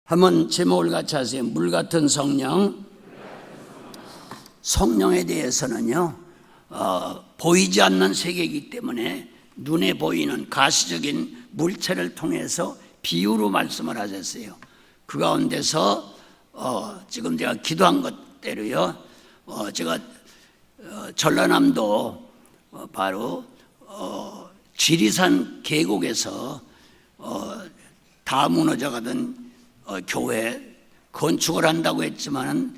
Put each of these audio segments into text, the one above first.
한번 제목을 같이 하세요. 물 같은 성령. 성령에 대해서는요, 보이지 않는 세계이기 때문에 눈에 보이는 가시적인 물체를 통해서 비유로 말씀을 하셨어요. 그 가운데서 지금 제가 기도한 것대로요, 제가 전라남도 바로 지리산 계곡에서 다 무너져가던 교회 건축을 한다고 했지만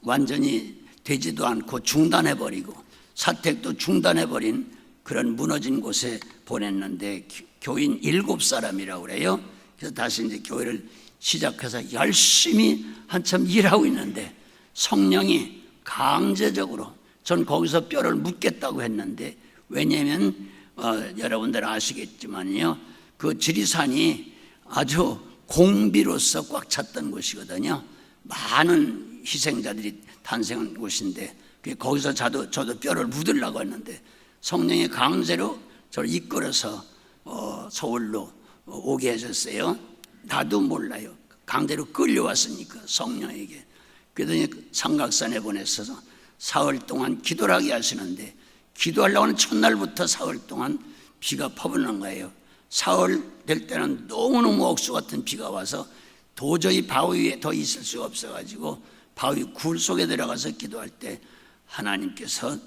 완전히 되지도 않고 중단해버리고 사택도 중단해버린 그런 무너진 곳에 보냈는데 교인 7사람이라고 그래요. 그래서 다시 이제 교회를 시작해서 열심히 한참 일하고 있는데 성령이 강제적으로 전 거기서 뼈를 묻겠다고 했는데, 왜냐하면 여러분들 아시겠지만요, 그 지리산이 아주 공비로서 꽉 찼던 곳이거든요. 많은 희생자들이 탄생한 곳인데 거기서 저도 뼈를 묻으려고 했는데 성령이 강제로 저를 이끌어서 서울로 오게 하셨어요. 나도 몰라요. 강제로 끌려왔으니까 성령에게. 그러더니 삼각산에 보내서 사흘 동안 기도를 하게 하시는데, 기도하려고 하는 첫날부터 사흘 동안 비가 퍼붓는 거예요. 사흘 될 때는 너무너무 억수 같은 비가 와서 도저히 바위 위에 더 있을 수가 없어가지고 바위 굴 속에 들어가서 기도할 때 하나님께서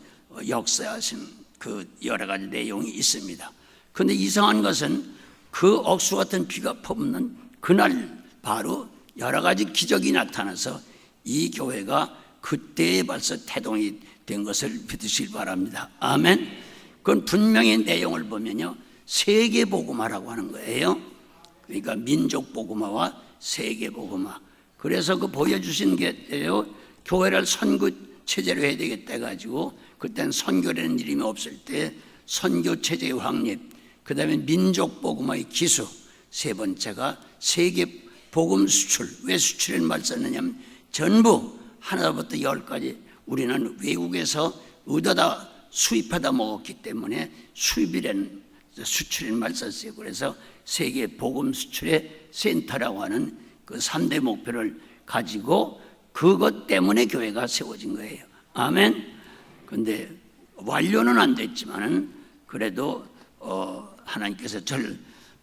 역사하신 그 여러 가지 내용이 있습니다. 그런데 이상한 것은 그 억수 같은 비가 퍼붓는 그날 바로 여러 가지 기적이 나타나서 이 교회가 그때에 벌써 태동이 된 것을 믿으시길 바랍니다. 아멘. 그건 분명히 내용을 보면요, 세계복음화라고 하는 거예요. 그러니까 민족복음화와 세계복음화. 그래서 그 보여주신 게요, 교회를 선교체제로 해야 되겠다 해가지고 그때는 선교라는 이름이 없을 때 선교체제의 확립, 그 다음에 민족복음화의 기수, 세 번째가 세계복음 수출. 왜 수출이라는 말을 썼느냐면 전부 하나부터 10까지 우리는 외국에서 얻어다 수입하다 먹었기 때문에 수입이라는 수출인 말 썼어요. 그래서 세계 복음 수출의 센터라고 하는 그 3대 목표를 가지고 그것 때문에 교회가 세워진 거예요. 아멘. 근데 완료는 안 됐지만은 그래도 하나님께서 저를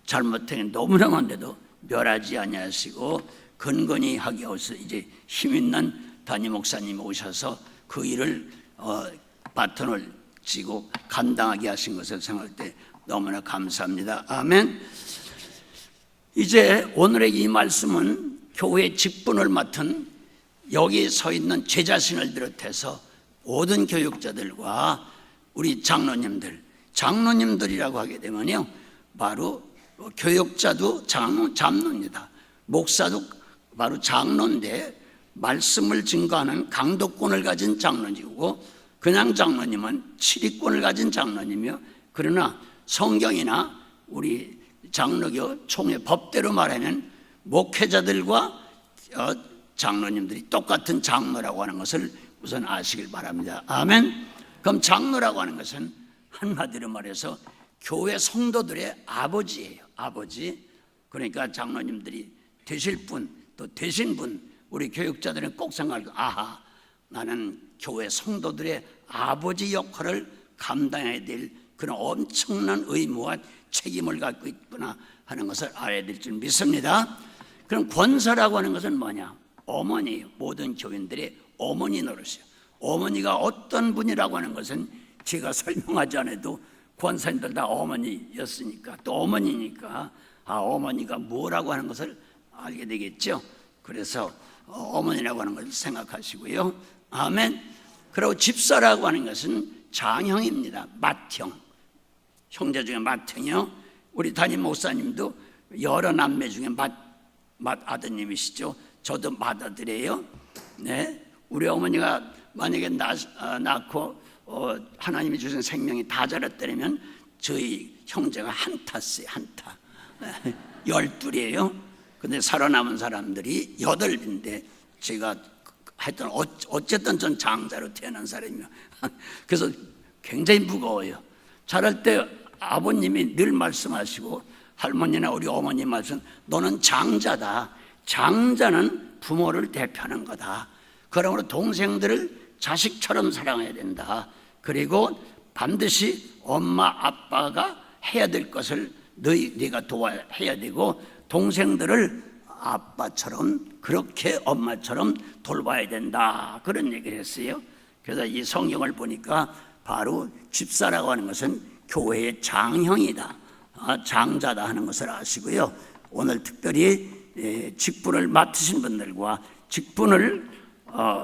잘못한 너무나 많은데도 멸하지 아니하시고 근근히 하게 하셔서 이제 힘 있는 담임 목사님이 오셔서 그 일을 바톤을 쥐고 감당하게 하신 것을 생각할 때 너무나 감사합니다. 아멘. 이제 오늘의 이 말씀은 교회 직분을 맡은 여기 서 있는 제 자신을 비롯해서 모든 교육자들과 우리 장로님들이라고 하게 되면요, 바로 교육자도 장로입니다. 목사도 바로 장로인데 말씀을 증거하는 강도권을 가진 장로님이고, 그냥 장로님은 치리권을 가진 장로님이며, 그러나 성경이나 우리 장로교 총회 법대로 말하면 목회자들과 장로님들이 똑같은 장로라고 하는 것을 우선 아시길 바랍니다. 아멘. 그럼 장로라고 하는 것은 한마디로 말해서 교회 성도들의 아버지예요. 아버지. 그러니까 장로님들이 되실 분, 또 되신 분, 우리 교육자들은 꼭 생각하고, 아하, 나는 교회 성도들의 아버지 역할을 감당해야 될 그런 엄청난 의무와 책임을 갖고 있구나 하는 것을 알아야 될 줄 믿습니다. 그럼 권사라고 하는 것은 뭐냐? 어머니예요. 모든 교인들의 어머니 노릇이에요. 어머니가 어떤 분이라고 하는 것은 제가 설명하지 않아도 권사님들 다 어머니였으니까, 또 어머니니까 어머니가 뭐라고 하는 것을 알게 되겠죠. 그래서 어머니라고 하는 것을 생각하시고요. 아멘. 그리고 집사라고 하는 것은 장형입니다. 맏형. 형제 중에 맏형이요. 우리 담임 목사님도 여러 남매 중에 맏아드님이시죠. 저도 맏아들이에요. 네. 우리 어머니가 만약에 낳고 하나님이 주신 생명이 다 자랐다면 저희 형제가 한타였어요. 한타. 12이에요. 근데 살아남은 사람들이 8인데 제가 하여튼 어쨌든 전 장자로 태어난 사람이에요. 그래서 굉장히 무거워요. 자랄 때 아버님이 늘 말씀하시고 할머니나 우리 어머니 말씀, 너는 장자다. 장자는 부모를 대표하는 거다. 그러므로 동생들을 자식처럼 사랑해야 된다. 그리고 반드시 엄마 아빠가 해야 될 것을 네가 해야 되고, 동생들을 아빠처럼 그렇게 엄마처럼 돌봐야 된다. 그런 얘기를 했어요. 그래서 이 성경을 보니까 바로 집사라고 하는 것은 교회의 장형이다, 장자다 하는 것을 아시고요. 오늘 특별히 직분을 맡으신 분들과 직분을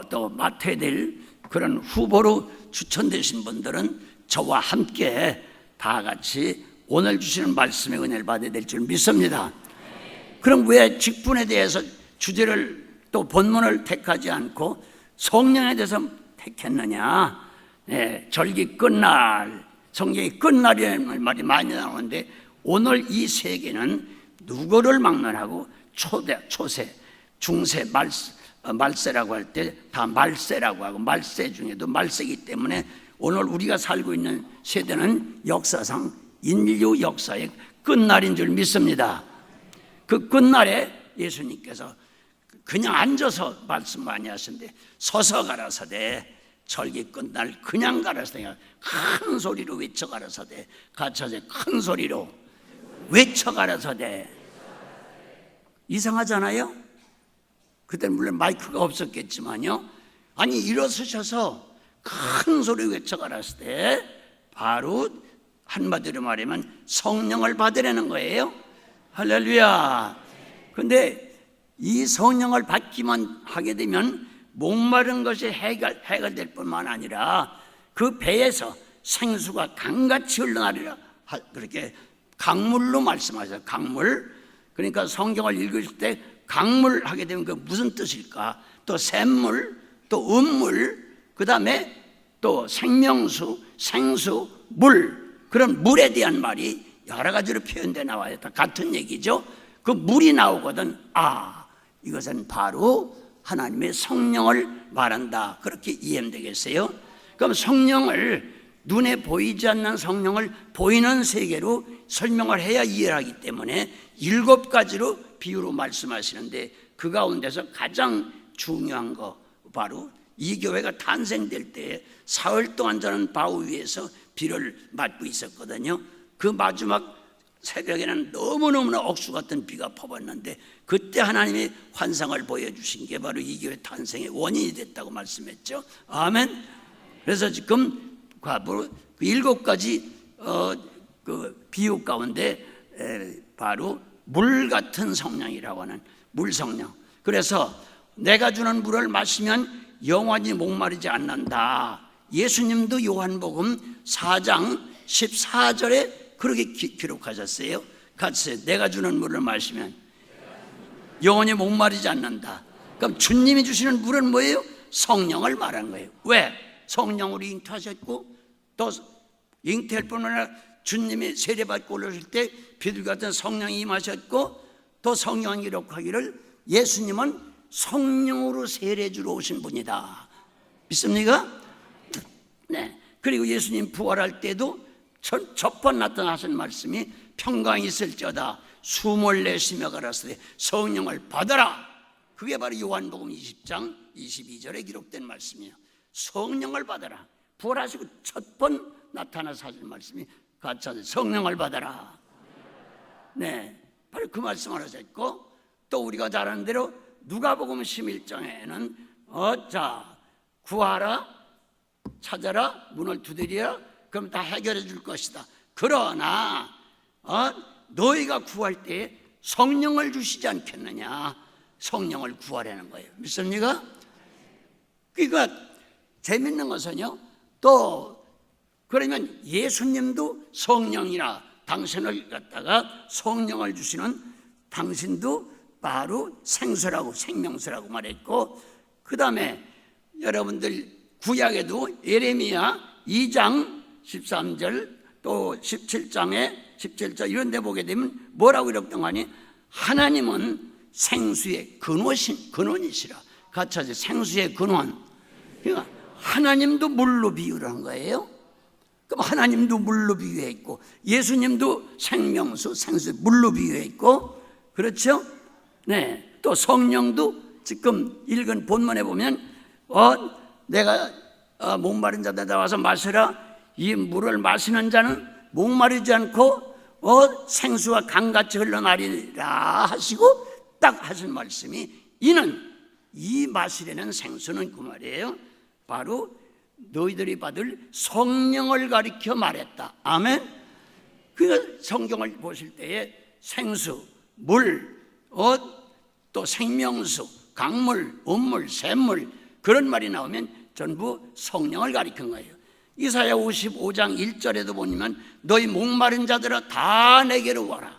또 맡아야 될 그런 후보로 추천되신 분들은 저와 함께 다 같이 오늘 주시는 말씀의 은혜를 받아야 될 줄 믿습니다. 그럼 왜 직분에 대해서 주제를 또 본문을 택하지 않고 성령에 대해서 택했느냐? 절기 끝날, 성경이 끝날이라는 말이 많이 나오는데 오늘 이 세계는 누구를 막론하고 초세, 중세, 말세라고 할 때 다 말세라고 하고, 말세 중에도 말세이기 때문에 오늘 우리가 살고 있는 세대는 역사상 인류 역사의 끝날인 줄 믿습니다. 그 끝날에 예수님께서 그냥 앉아서 말씀 많이 하시는데 서서 가라사대 절기 끝날 그냥 가라사대 큰 소리로 외쳐 가라사대, 가차제 큰 소리로 외쳐 가라사대. 이상하잖아요? 그때는 물론 마이크가 없었겠지만요. 아니 일어서셔서 큰 소리로 외쳐 가라사대 바로 한마디로 말하면 성령을 받으라는 거예요. 할렐루야. 근데 이 성령을 받기만 하게 되면 목마른 것이 해결될 뿐만 아니라 그 배에서 생수가 강같이 흘러나리라, 그렇게 강물로 말씀하셔요. 강물. 그러니까 성경을 읽으실 때 강물 하게 되면 그 무슨 뜻일까? 또 샘물, 또 음물, 그 다음에 또 생명수, 생수, 물, 그런 물에 대한 말이 여러 가지로 표현되어 나와요. 다 같은 얘기죠. 그 물이 나오거든. 이것은 바로 하나님의 성령을 말한다. 그렇게 이해하면 되겠어요? 그럼 성령을, 눈에 보이지 않는 성령을 보이는 세계로 설명을 해야 이해를 하기 때문에 7가지로 비유로 말씀하시는데, 그 가운데서 가장 중요한 거 바로 이 교회가 탄생될 때 사흘 동안 저는 바위 위에서 비를 맞고 있었거든요. 그 마지막 새벽에는 너무너무나 억수 같은 비가 퍼붓는데 그때 하나님의 환상을 보여주신 게 바로 이 교회 탄생의 원인이 됐다고 말씀했죠. 아멘. 그래서 지금 앞으로 7가지 그 비유 가운데 바로 물 같은 성령이라고 하는 물 성령. 그래서 내가 주는 물을 마시면 영원히 목마르지 않는다. 예수님도 요한복음 4장 14절에 그렇게 기록하셨어요. 같이 내가 주는 물을 마시면 영원히 목마르지 않는다. 그럼 주님이 주시는 물은 뭐예요? 성령을 말한 거예요. 왜? 성령으로 잉태하셨고, 또 잉태할 뿐만 아니라 주님이 세례받고 올라오실 때 비둘기 같은 성령이 임하셨고, 또 성령이 기록하기를 예수님은 성령으로 세례 주러 오신 분이다. 믿습니까? 네. 그리고 예수님 부활할 때도 첫 번 나타나신 말씀이 평강이 있을지어다 숨을 내쉬며 가라사대 성령을 받아라. 그게 바로 요한복음 20장 22절에 기록된 말씀이에요. 성령을 받아라. 부활하시고 첫 번 나타나서 하신 말씀이 같이 성령을 받아라. 네, 바로 그 말씀을 하셨고, 또 우리가 잘 아는 대로 누가복음 11장에는 자 구하라, 찾아라, 문을 두드리라, 그럼 다 해결해 줄 것이다. 그러나 너희가 구할 때 성령을 주시지 않겠느냐. 성령을 구하라는 거예요. 믿습니까? 그러니까 재밌는 것은요, 또 그러면 예수님도 성령이라 당신을 갖다가 성령을 주시는 당신도 바로 생수라고, 생명수라고 말했고, 그 다음에 여러분들 구약에도 예레미야 2장 13절 또 17절 이런 데 보게 되면 뭐라고 기록된 거니? 하나님은 생수의 근원이시라. 같이 하죠. 생수의 근원. 그러니까 하나님도 물로 비유를 한 거예요. 그럼 하나님도 물로 비유했고, 예수님도 생명수, 생수, 물로 비유했고, 그렇죠? 네. 또 성령도 지금 읽은 본문에 보면 내가 목마른 자들에게 와서 마시라. 이 물을 마시는 자는 목마르지 않고 생수와 강같이 흘러나리라 하시고 딱 하신 말씀이, 이는 이 마시려는 생수는 그 말이에요, 바로 너희들이 받을 성령을 가리켜 말했다. 아멘. 그 성경을 보실 때에 생수, 물, 또 생명수, 강물, 음물, 샘물, 그런 말이 나오면 전부 성령을 가리킨 거예요. 이사야 55장 1절에도 보면 너희 목마른 자들아 다 내게로 와라.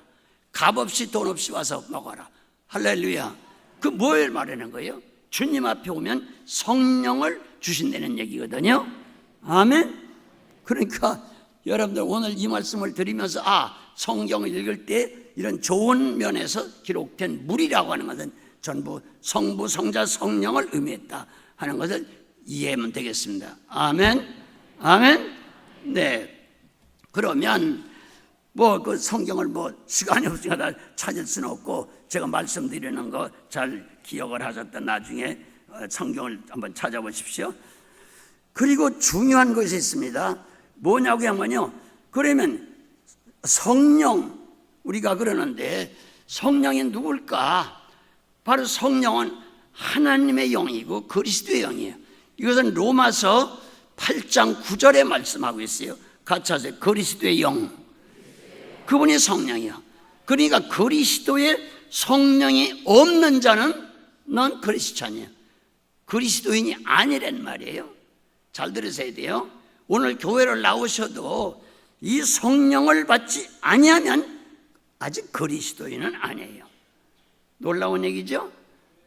값없이 돈 없이 와서 먹어라. 할렐루야. 그 뭘 말하는 거예요? 주님 앞에 오면 성령을 주신다는 얘기거든요. 아멘. 그러니까 여러분들 오늘 이 말씀을 드리면서 성경을 읽을 때 이런 좋은 면에서 기록된 물이라고 하는 것은 전부 성부, 성자, 성령을 의미했다 하는 것을 이해하면 되겠습니다. 아멘. 아멘. 네. 그러면 그 성경을 시간이 없으니까 다 찾을 수는 없고, 제가 말씀드리는 거 잘 기억을 하셨다 나중에 성경을 한번 찾아보십시오. 그리고 중요한 것이 있습니다. 뭐냐고 하면요, 그러면 성령, 우리가 그러는데 성령이 누굴까? 바로 성령은 하나님의 영이고 그리스도의 영이에요. 이것은 로마서 8장 9절에 말씀하고 있어요. 같이 하세요. 그리스도의 영, 그분이 성령이야. 그러니까 그리스도의 성령이 없는 자는 넌 그리스찬이야. 그리스도인이 아니란 말이에요. 잘 들으셔야 돼요. 오늘 교회를 나오셔도 이 성령을 받지 아니하면 아직 그리스도인은 아니에요. 놀라운 얘기죠?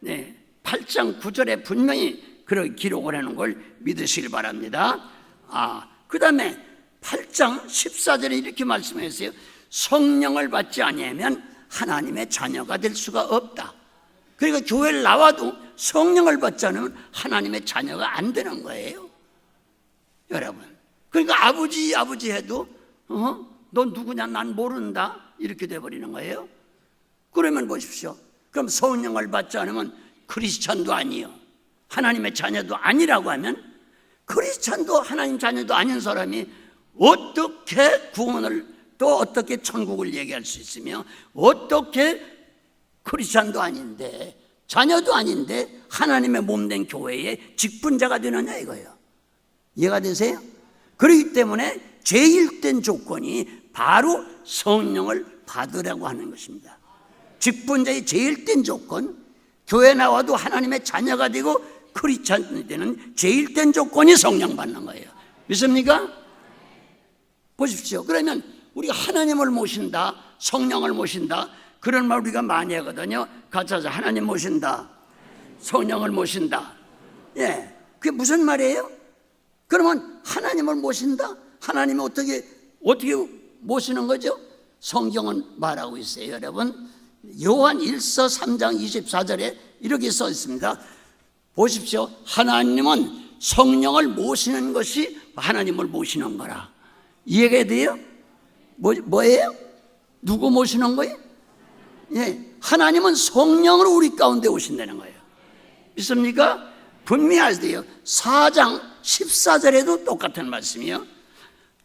네, 8장 9절에 분명히 그렇게 기록을 하는 걸 믿으시길 바랍니다. 그 다음에 8장 14절에 이렇게 말씀했어요. 성령을 받지 아니하면 하나님의 자녀가 될 수가 없다. 그러니까 교회를 나와도 성령을 받지 않으면 하나님의 자녀가 안 되는 거예요, 여러분. 그러니까 아버지 해도 너 누구냐 난 모른다 이렇게 돼버리는 거예요. 그러면 보십시오. 그럼 성령을 받지 않으면 크리스찬도 아니요, 하나님의 자녀도 아니라고 하면, 크리스찬도 하나님 자녀도 아닌 사람이 어떻게 구원을, 또 어떻게 천국을 얘기할 수 있으며, 어떻게 크리스찬도 아닌데 자녀도 아닌데 하나님의 몸된 교회의 직분자가 되느냐 이거예요. 이해가 되세요? 그렇기 때문에 제1된 조건이 바로 성령을 받으라고 하는 것입니다. 직분자의 제1된 조건, 교회 나와도 하나님의 자녀가 되고 크리스찬이 되는 제1된 조건이 성령 받는 거예요. 믿습니까? 보십시오. 그러면 우리가 하나님을 모신다, 성령을 모신다, 그런 말 우리가 많이 하거든요. 같이 하자. 하나님 모신다, 성령을 모신다. 예, 그게 무슨 말이에요? 그러면 하나님을 모신다? 하나님이 어떻게 모시는 거죠? 성경은 말하고 있어요, 여러분. 요한 1서 3장 24절에 이렇게 써 있습니다. 보십시오. 하나님은 성령을 모시는 것이 하나님을 모시는 거라. 이해가 돼요? 뭐예요? 누구 모시는 거예요? 예, 하나님은 성령으로 우리 가운데 오신다는 거예요. 믿습니까? 분명히 아세요. 4장 14절에도 똑같은 말씀이요.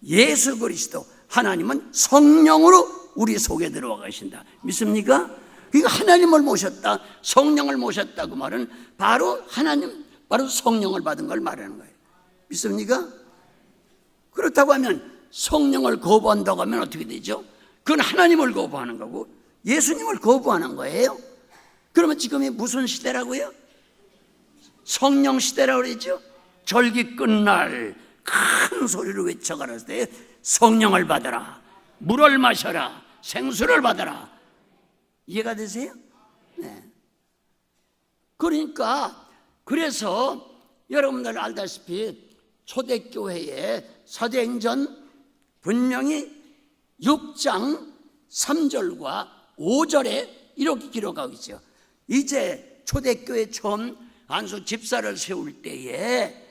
예수 그리스도 하나님은 성령으로 우리 속에 들어와 계신다. 믿습니까? 그러니까 하나님을 모셨다, 성령을 모셨다, 그 말은 바로 하나님, 바로 성령을 받은 걸 말하는 거예요. 믿습니까? 그렇다고 하면 성령을 거부한다고 하면 어떻게 되죠? 그건 하나님을 거부하는 거고 예수님을 거부하는 거예요. 그러면 지금이 무슨 시대라고요? 성령 시대라고 그러죠. 절기 끝날 큰 소리로 외쳐가라을 때 성령을 받아라, 물을 마셔라, 생수를 받아라. 이해가 되세요? 네. 그러니까 그래서 여러분들 알다시피 초대교회의 사도행전 분명히 6장 3절과 5절에 이렇게 기록하고 있어요. 이제 초대교회 처음 안수 집사를 세울 때에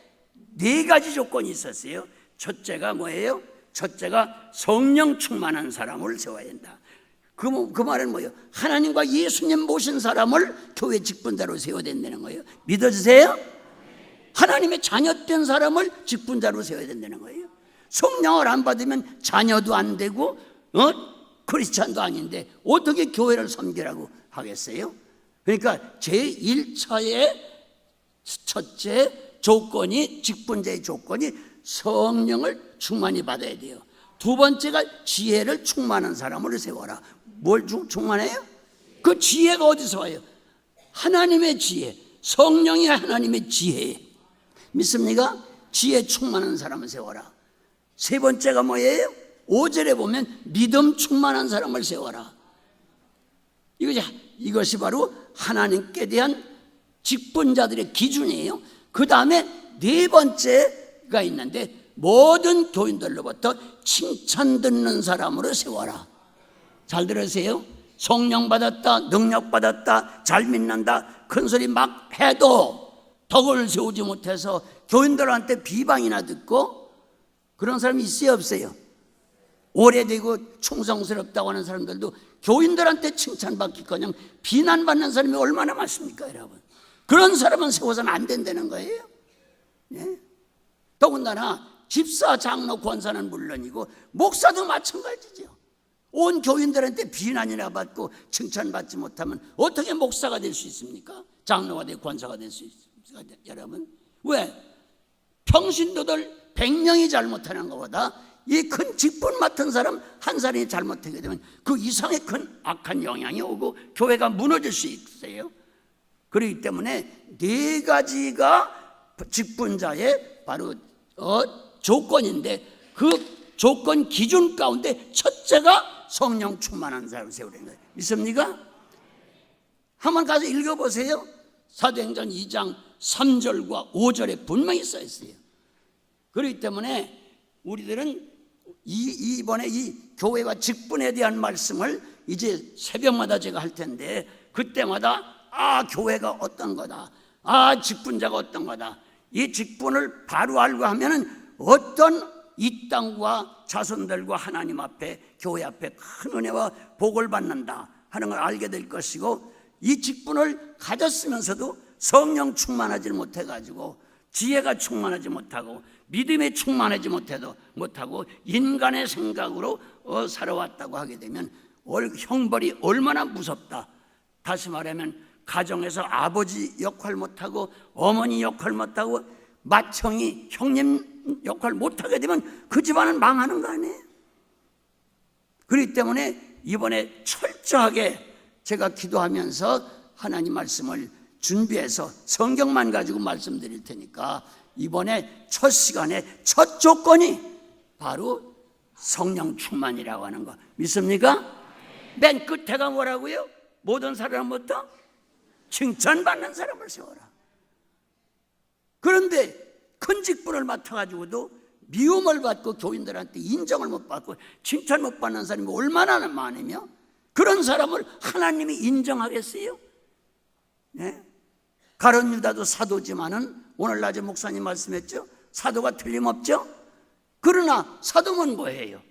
4가지 조건이 있었어요. 첫째가 뭐예요? 첫째가 성령 충만한 사람을 세워야 된다. 그 말은 뭐예요? 하나님과 예수님 모신 사람을 교회 직분자로 세워야 된다는 거예요. 믿어주세요? 하나님의 자녀된 사람을 직분자로 세워야 된다는 거예요. 성령을 안 받으면 자녀도 안 되고 크리스찬도 아닌데 어떻게 교회를 섬기라고 하겠어요? 그러니까 제1차의 첫째 조건이, 직분자의 조건이 성령을 충만히 받아야 돼요. 두 번째가 지혜를 충만한 사람을 세워라. 뭘 충만해요? 그 지혜가 어디서 와요? 하나님의 지혜. 성령이 하나님의 지혜. 믿습니까? 지혜 충만한 사람을 세워라. 세 번째가 뭐예요? 5절에 보면 믿음 충만한 사람을 세워라. 이것이 바로 하나님께 대한 직분자들의 기준이에요. 그 다음에 네 번째가 있는데 모든 교인들로부터 칭찬 듣는 사람으로 세워라. 잘 들으세요. 성령 받았다, 능력 받았다, 잘 믿는다, 큰소리 막 해도 덕을 세우지 못해서 교인들한테 비방이나 듣고 그런 사람이 있어요, 없어요? 오래되고 충성스럽다고 하는 사람들도 교인들한테 칭찬받기커녕 비난받는 사람이 얼마나 많습니까, 여러분? 그런 사람은 세워서는 안 된다는 거예요. 네? 더군다나 집사, 장로, 권사는 물론이고 목사도 마찬가지죠. 온 교인들한테 비난이나 받고 칭찬받지 못하면 어떻게 목사가 될 수 있습니까? 장로가 되고 권사가 될 수 있습니까, 여러분? 왜? 평신도들 100명이 잘못하는 것보다 이 큰 직분 맡은 사람 한 사람이 잘못하게 되면 그 이상의 큰 악한 영향이 오고 교회가 무너질 수 있어요. 그렇기 때문에 네 가지가 직분자의 바로 조건인데 그 조건 기준 가운데 첫째가 성령 충만한 사람을 세우는 거예요. 믿습니까? 한번 가서 읽어보세요. 사도행전 2장 3절과 5절에 분명히 써 있어요. 그렇기 때문에 우리들은 이번에 이 교회와 직분에 대한 말씀을 이제 새벽마다 제가 할 텐데 그때마다 교회가 어떤 거다, 직분자가 어떤 거다, 이 직분을 바로 알고 하면은 어떤 이 땅과 자손들과 하나님 앞에, 교회 앞에 큰 은혜와 복을 받는다 하는 걸 알게 될 것이고, 이 직분을 가졌으면서도 성령 충만하지 못해가지고 지혜가 충만하지 못하고 믿음에 충만하지 못하고 인간의 생각으로 살아왔다고 하게 되면 형벌이 얼마나 무섭다. 다시 말하면 가정에서 아버지 역할 못하고 어머니 역할 못하고 맏형이 형님 역할 못하게 되면 그 집안은 망하는 거 아니에요? 그렇기 때문에 이번에 철저하게 제가 기도하면서 하나님 말씀을 준비해서 성경만 가지고 말씀드릴 테니까 이번에 첫 시간에 첫 조건이 바로 성령 충만이라고 하는 거 믿습니까? 맨 끝에가 뭐라고요? 모든 사람부터 칭찬받는 사람을 세워라. 그런데 큰 직분을 맡아가지고도 미움을 받고 교인들한테 인정을 못 받고 칭찬 못 받는 사람이 얼마나 많으며 그런 사람을 하나님이 인정하겠어요? 네? 가룟 유다도 사도지만은 오늘 낮에 목사님 말씀했죠? 사도가 틀림없죠? 그러나 사도면 뭐예요?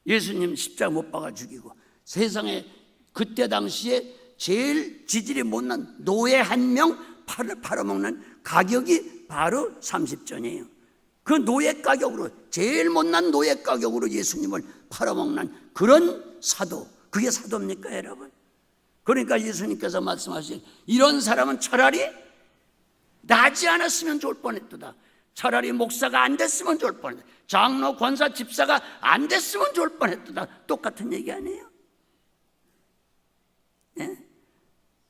예수님 십자가 못 박아 죽이고 세상에 그때 당시에 제일 지질이 못난 노예 한 명 팔아먹는 가격이 바로 30전이에요. 그 노예 가격으로, 제일 못난 노예 가격으로 예수님을 팔아먹는 그런 사도, 그게 사도입니까, 여러분? 그러니까 예수님께서 말씀하신 이런 사람은 차라리 나지 않았으면 좋을 뻔했도다. 차라리 목사가 안 됐으면 좋을 뻔했다. 장로, 권사, 집사가 안 됐으면 좋을 뻔했도다. 똑같은 얘기 아니에요? 네?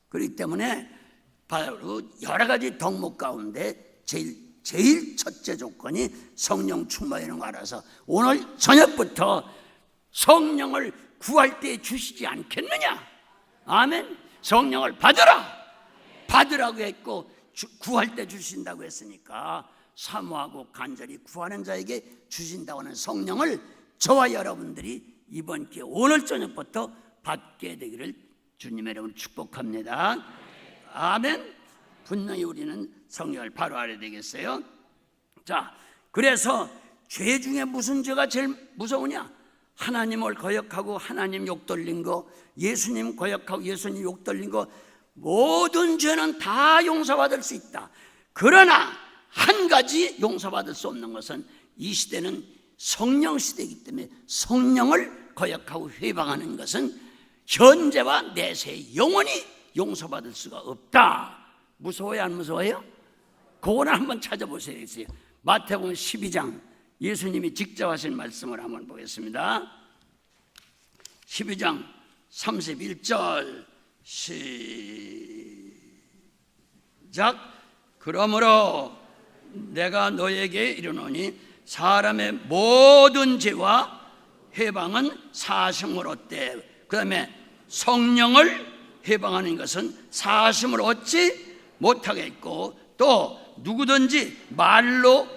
그렇기 때문에 바로 여러 가지 덕목 가운데 제일 첫째 조건이 성령 충만이라는 거 알아서 오늘 저녁부터 성령을 구할 때 주시지 않겠느냐? 아멘. 성령을 받으라고 했고 구할 때 주신다고 했으니까 사모하고 간절히 구하는 자에게 주신다고 하는 성령을 저와 여러분들이 이번 기회 오늘 저녁부터 받게 되기를 주님의 이름으로 축복합니다. 아멘. 분명히 우리는 성령을 바로 알아야 되겠어요. 자, 그래서 죄 중에 무슨 죄가 제일 무서우냐? 하나님을 거역하고 하나님 욕 돌린 거, 예수님 거역하고 예수님 욕 돌린 거, 모든 죄는 다 용서받을 수 있다. 그러나 한 가지 용서받을 수 없는 것은 이 시대는 성령 시대이기 때문에 성령을 거역하고 회방하는 것은 현재와 내세 영원히 용서받을 수가 없다. 무서워요, 안 무서워요? 그거는 한번 찾아보셔야겠어요. 마태복음 12장 예수님이 직접 하신 말씀을 한번 보겠습니다. 12장 31절 시작. 그러므로 내가 너에게 이르노니 사람의 모든 죄와 해방은 사심을 얻되, 그 다음에 성령을 해방하는 것은 사심을 얻지 못하겠고, 또 누구든지 말로,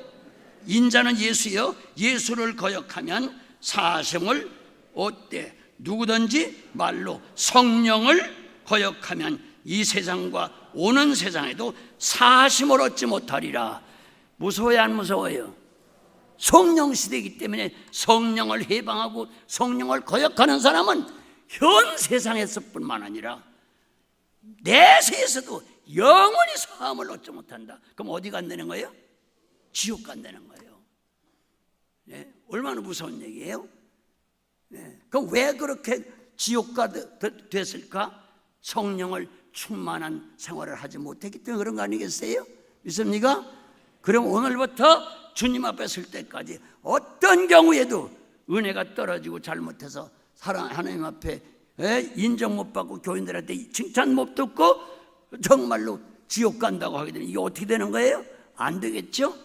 인자는 예수여, 예수를 거역하면 사심을 얻되, 누구든지 말로 성령을 거역하면 이 세상과 오는 세상에도 사심을 얻지 못하리라. 무서워요, 안 무서워요? 성령 시대이기 때문에 성령을 해방하고 성령을 거역하는 사람은 현 세상에서뿐만 아니라 내세에서도 영원히 사함을 얻지 못한다. 그럼 어디 간다는 거예요? 지옥 간다는 거예요. 네, 얼마나 무서운 얘기예요? 네, 그럼 왜 그렇게 지옥가 됐을까? 성령을 충만한 생활을 하지 못했기 때문에 그런 거 아니겠어요? 믿습니까? 그럼 오늘부터 주님 앞에 설 때까지 어떤 경우에도 은혜가 떨어지고 잘못해서 하나님 앞에 인정 못 받고 교인들한테 칭찬 못 듣고 정말로 지옥 간다고 하게 되면 이게 어떻게 되는 거예요? 안 되겠죠?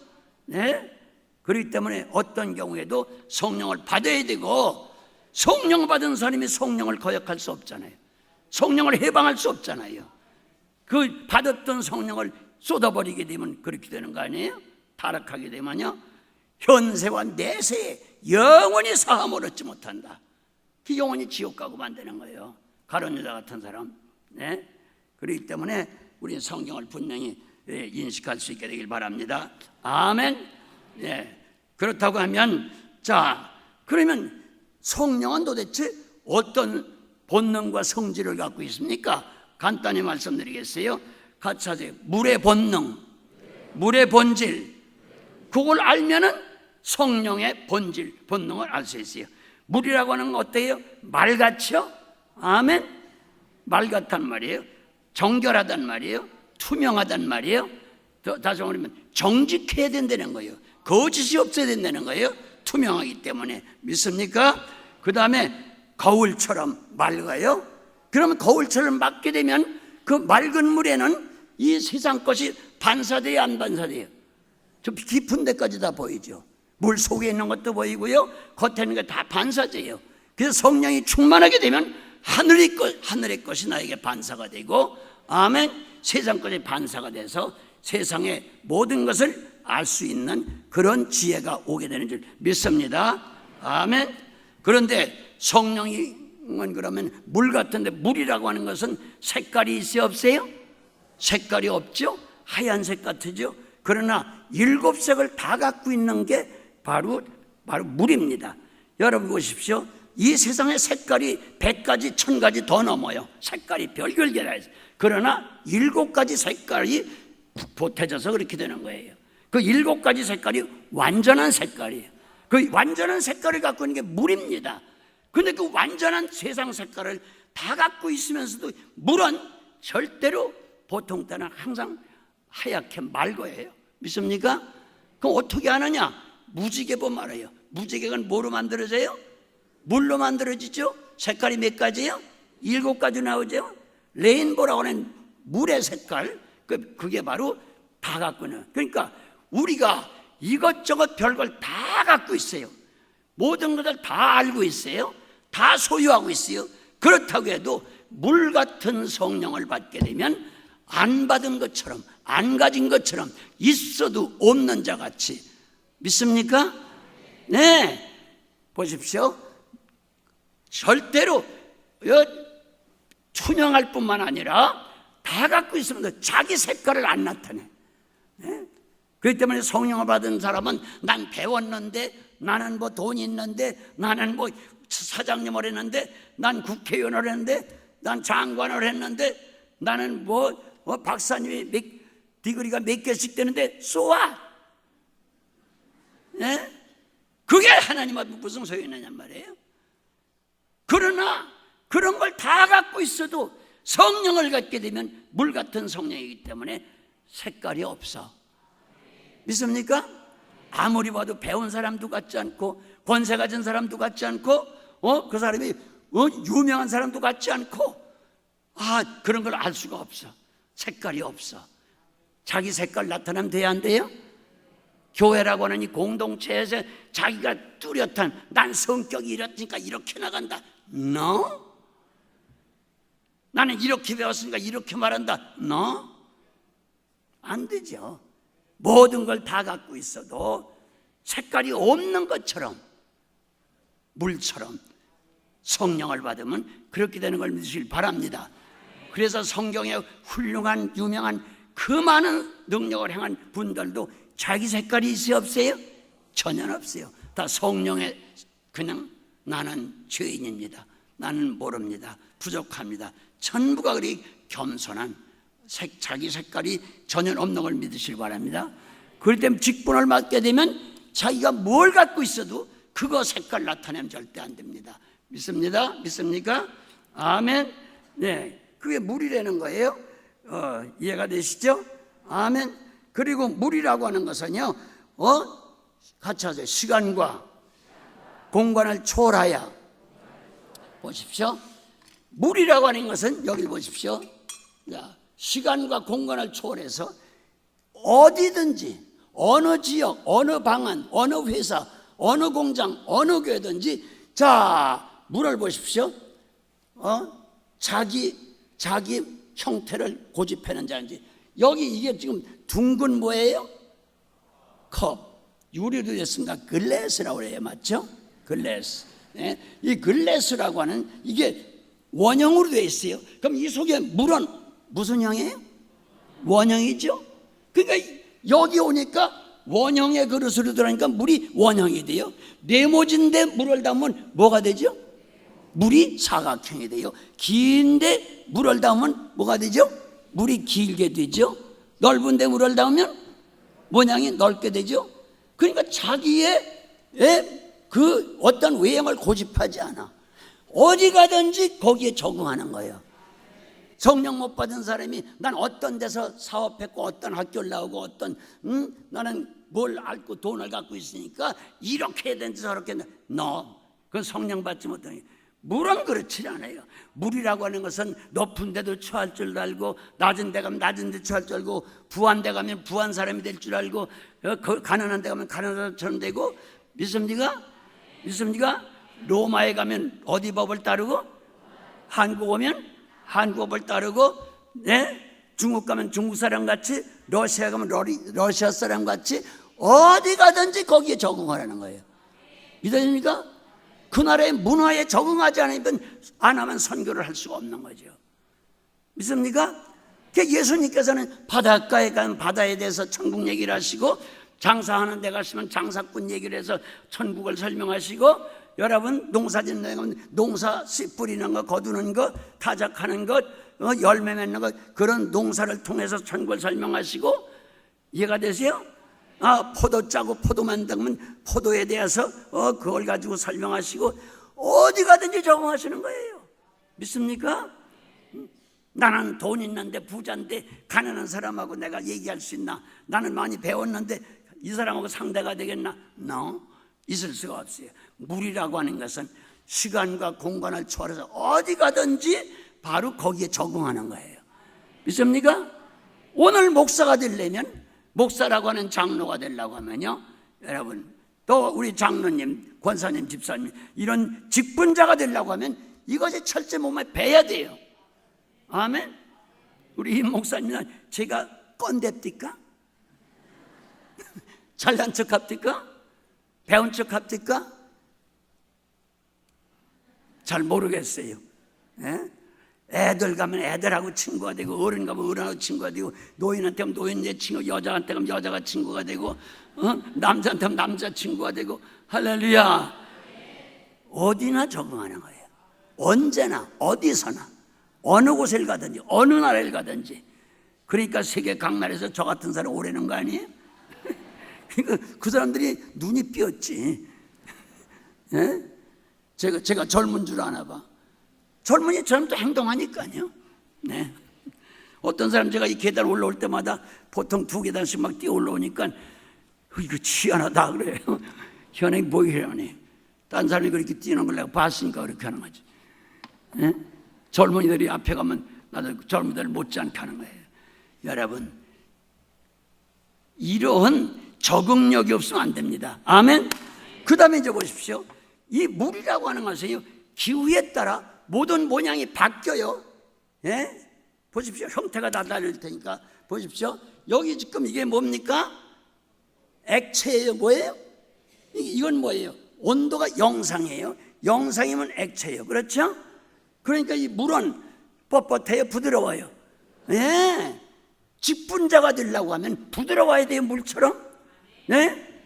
네? 그렇기 때문에 어떤 경우에도 성령을 받아야 되고, 성령 받은 사람이 성령을 거역할 수 없잖아요. 성령을 해방할 수 없잖아요. 그 받았던 성령을 쏟아버리게 되면 그렇게 되는 거 아니에요? 타락하게 되면요, 현세와 내세에 영원히 사함을 얻지 못한다. 그 영원히 지옥 가고 만드는 거예요. 가룟 유다 같은 사람. 네? 그렇기 때문에 우리는 성경을 분명히 인식할 수 있게 되길 바랍니다. 아멘. 네. 그렇다고 하면, 자, 그러면 성령은 도대체 어떤 본능과 성질을 갖고 있습니까? 간단히 말씀드리겠어요. 같이 하세요. 물의 본능, 물의 본질. 그걸 알면은 성령의 본질, 본능을 알 수 있어요. 물이라고 하는 건 어때요? 맑았죠? 아멘. 맑았단 말이에요. 정결하단 말이에요. 투명하단 말이에요. 다시 말하면 정직해야 된다는 거예요. 거짓이 없어야 된다는 거예요. 투명하기 때문에. 믿습니까? 그 다음에 거울처럼 맑아요. 그러면 거울처럼 맑게 되면 그 맑은 물에는 이 세상 것이 반사돼요, 안 반사돼요? 저 깊은 데까지 다 보이죠. 물 속에 있는 것도 보이고요, 겉에 있는 게 다 반사돼요. 그래서 성령이 충만하게 되면 하늘의 것이 나에게 반사가 되고, 아멘, 세상 것이 반사가 돼서 세상의 모든 것을 알 수 있는 그런 지혜가 오게 되는 줄 믿습니다. 아멘. 그런데 성령은 그러면 물 같은데, 물이라고 하는 것은 색깔이 있어요, 없어요? 색깔이 없죠. 하얀색 같으죠. 그러나 7색을 다 갖고 있는 게 바로 물입니다. 여러분 보십시오. 이 세상의 색깔이 100가지, 1000가지 더 넘어요. 색깔이 별결결해요. 그러나 7가지 색깔이 보태져서 그렇게 되는 거예요. 그 7가지 색깔이 완전한 색깔이에요. 그 완전한 색깔을 갖고 있는 게 물입니다. 그런데 그 완전한 세상 색깔을 다 갖고 있으면서도 물은 절대로 보통 때는 항상 하얗게 맑아요. 믿습니까? 그럼 어떻게 하느냐? 무지개보 말해요. 무지개는 뭐로 만들어져요? 물로 만들어지죠. 색깔이 몇 가지요? 7가지 나오죠. 레인보라고 하는 물의 색깔, 그게 바로 다 갖고 있는. 그러니까 우리가 이것저것 별걸 다 갖고 있어요. 모든 것을 다 알고 있어요. 다 소유하고 있어요. 그렇다고 해도 물 같은 성령을 받게 되면 안 받은 것처럼, 안 가진 것처럼, 있어도 없는 자 같이. 믿습니까? 네. 보십시오. 절대로 투명할 뿐만 아니라 다 갖고 있으면 자기 색깔을 안 나타내. 네? 그렇기 때문에 성령을 받은 사람은 난 배웠는데, 나는 뭐 돈이 있는데, 나는 뭐 사장님을 했는데, 난 국회의원을 했는데, 난 장관을 했는데, 나는 박사님이 디그리가 몇 개씩 되는데 쏘아. 예? 그게 하나님한테 무슨 소용이 있느냐 말이에요. 그러나 그런 걸 다 갖고 있어도 성령을 갖게 되면 물 같은 성령이기 때문에 색깔이 없어. 믿습니까? 아무리 봐도 배운 사람도 같지 않고, 권세 가진 사람도 같지 않고, 그 사람이 유명한 사람도 같지 않고, 그런 걸 알 수가 없어. 색깔이 없어. 자기 색깔 나타나면 돼야 안 돼요? 교회라고 하는 이 공동체에서 자기가 뚜렷한, 난 성격이 이렇으니까 이렇게 나간다. No? 나는 이렇게 배웠으니까 이렇게 말한다. No? 안 되죠. 모든 걸 다 갖고 있어도 색깔이 없는 것처럼, 물처럼 성령을 받으면 그렇게 되는 걸 믿으시길 바랍니다. 그래서 성경에 훌륭한 유명한 그 많은 능력을 행한 분들도 자기 색깔이 있어요, 없어요? 전혀 없어요. 다 성령의, 그냥 나는 죄인입니다, 나는 모릅니다, 부족합니다, 전부가 그리 겸손한 자기 색깔이 전혀 없는 걸 믿으시길 바랍니다. 그럴 때 직분을 맡게 되면 자기가 뭘 갖고 있어도 그거 색깔 나타내면 절대 안 됩니다. 믿습니다? 믿습니까? 아멘. 네, 그게 물이라는 거예요. 이해가 되시죠? 아멘. 그리고 물이라고 하는 것은요, 같이 하세요. 시간과 공간을 초월하여. 보십시오. 물이라고 하는 것은 여기 보십시오. 자, 시간과 공간을 초월해서 어디든지, 어느 지역, 어느 방안, 어느 회사, 어느 공장, 어느 교회든지, 자, 물을 보십시오. 자기 형태를 고집하는 자인지. 여기 이게 지금 둥근 뭐예요? 컵. 유리로 됐습니다. 글래스라고 해요. 맞죠? 글래스. 네? 이 글래스라고 하는 이게 원형으로 되어 있어요. 그럼 이 속에 물은 무슨 형이에요? 원형이죠. 그러니까 여기 오니까 원형의 그릇으로 들어가니까 물이 원형이 돼요. 네모진데 물을 담으면 뭐가 되죠? 물이 사각형이 돼요. 긴데 물을 담으면 뭐가 되죠? 물이 길게 되죠. 넓은데 물을 담으면 모양이 넓게 되죠. 그러니까 자기의 그 어떤 외형을 고집하지 않아. 어디 가든지 거기에 적응하는 거예요. 성령 못 받은 사람이 난 어떤 데서 사업했고 어떤 학교를 나오고 나는 뭘 알고 돈을 갖고 있으니까 이렇게 해야 되는지 저렇게 해야 되는지. 그건 성령 받지 못하니. 물은 그렇지 않아요. 물이라고 하는 것은 높은 데도 처할 줄 알고, 낮은 데 가면 낮은 데 처할 줄 알고, 부한 데 가면 부한 사람이 될 줄 알고, 가난한 데 가면 가난한 사람처럼 되고. 믿습니까? 믿습니까? 로마에 가면 어디 법을 따르고, 한국 오면 한국 법을 따르고, 네? 중국 가면 중국 사람 같이, 러시아 가면 러시아 사람 같이 어디 가든지 거기에 적응하라는 거예요. 믿어집니까? 그 나라의 문화에 적응하지 않으면 안 하면 선교를 할 수가 없는 거죠. 믿습니까? 예수님께서는 바닷가에 가면 바다에 대해서 천국 얘기를 하시고, 장사하는 데 가시면 장사꾼 얘기를 해서 천국을 설명하시고, 여러분 농사짓는 데 가면 농사 씨 뿌리는 거, 거두는 거, 타작하는 것, 열매 맺는 것, 그런 농사를 통해서 천국을 설명하시고. 이해가 되세요? 포도 짜고 포도 만들면 포도에 대해서 그걸 가지고 설명하시고, 어디 가든지 적응하시는 거예요. 믿습니까? 나는 돈 있는데 부자인데 가난한 사람하고 내가 얘기할 수 있나? 나는 많이 배웠는데 이 사람하고 상대가 되겠나? No, 있을 수가 없어요. 물이라고 하는 것은 시간과 공간을 초월해서 어디 가든지 바로 거기에 적응하는 거예요. 믿습니까? 오늘 목사가 되려면, 목사라고 하는 장로가 되려고 하면요, 여러분, 또 우리 장로님, 권사님, 집사님, 이런 직분자가 되려고 하면 이것이 철제 몸에 배야 돼요. 아멘. 우리 임 목사님은 제가 꼰대입니까? 잘난 척 합니까? 배운 척 합니까? 잘 모르겠어요. 애들 가면 애들하고 친구가 되고, 어른 가면 어른하고 친구가 되고, 노인한테 가면 노인의 친구, 여자한테 가면 여자가 친구가 되고, 남자한테 가면 남자 친구가 되고. 할렐루야. 어디나 적응하는 거예요. 언제나 어디서나 어느 곳을 가든지 어느 나라를 가든지. 그러니까 세계 각 나라에서 저 같은 사람 오래는 거 아니에요? 그러니까 그 사람들이 눈이 삐었지. 예? 제가 젊은 줄 아나 봐. 젊은이처럼 또 행동하니까요. 네. 어떤 사람 제가 이 계단 올라올 때마다 보통 2계단씩 막 뛰어 올라오니까 이거 희한하다 그래요. 희한하게 뭐 이러니. 딴 사람이 그렇게 뛰는 걸 내가 봤으니까 그렇게 하는 거지. 예? 젊은이들이 앞에 가면 나도 젊은이들 못지않게 하는 거예요. 여러분, 이러한 적응력이 없으면 안 됩니다. 아멘. 그 다음에 이제 보십시오. 이 물이라고 하는 것은요, 기후에 따라 모든 모양이 바뀌어요. 예? 보십시오. 형태가 다 다를 테니까 보십시오. 여기 지금 이게 뭡니까? 액체예요. 뭐예요? 이건 뭐예요? 온도가 영상이에요. 영상이면 액체예요. 그렇죠? 그러니까 이 물은 뻣뻣해요. 부드러워요. 예. 직분자가 되려고 하면 부드러워야 돼요. 물처럼. 예?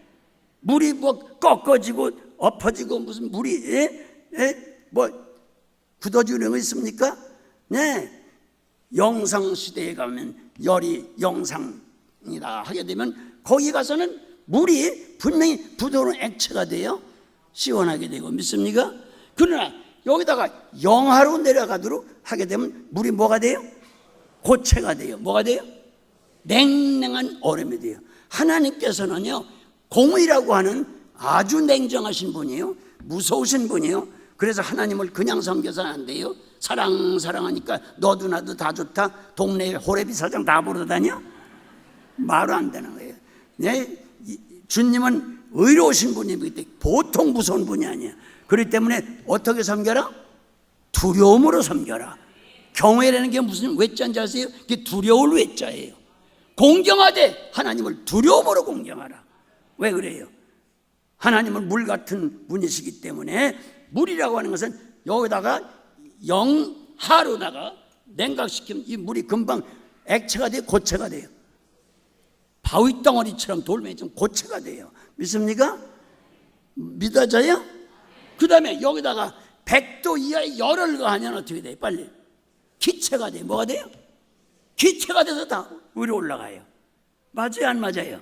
물이 뭐 꺾어지고 엎어지고 무슨 물이 뭐 굳어지는 거 있습니까? 네. 영상 시대에 가면 열이 영상이다 하게 되면 거기 가서는 물이 분명히 부드러운 액체가 돼요. 시원하게 되고 믿습니까? 그러나 여기다가 영하로 내려가도록 하게 되면 물이 뭐가 돼요? 고체가 돼요. 뭐가 돼요? 냉랭한 얼음이 돼요. 하나님께서는요, 공의라고 하는 아주 냉정하신 분이에요. 무서우신 분이에요. 그래서 하나님을 그냥 섬겨서는 안 돼요. 사랑하니까 너도 나도 다 좋다. 동네에 호레비 사장 다 부르다 다녀? 말도 안 되는 거예요. 네? 주님은 의로우신 분이기 때문에 보통 무서운 분이 아니에요. 그렇기 때문에 어떻게 섬겨라? 두려움으로 섬겨라. 경외라는 게 무슨 외자인지 아세요? 그게 두려울 외자예요. 공경하되 하나님을 두려움으로 공경하라. 왜 그래요? 하나님은 물 같은 분이시기 때문에 물이라고 하는 것은 여기다가 영하로다가 냉각시키면 이 물이 금방 액체가 돼요. 고체가 돼요. 바위 덩어리처럼 돌멩이 좀 고체가 돼요. 믿습니까? 믿어져요? 그 다음에 여기다가 100도 이하의 열을 가하면 어떻게 돼요? 빨리 기체가 돼요. 뭐가 돼요? 기체가 돼서 다 위로 올라가요. 맞아요? 안 맞아요?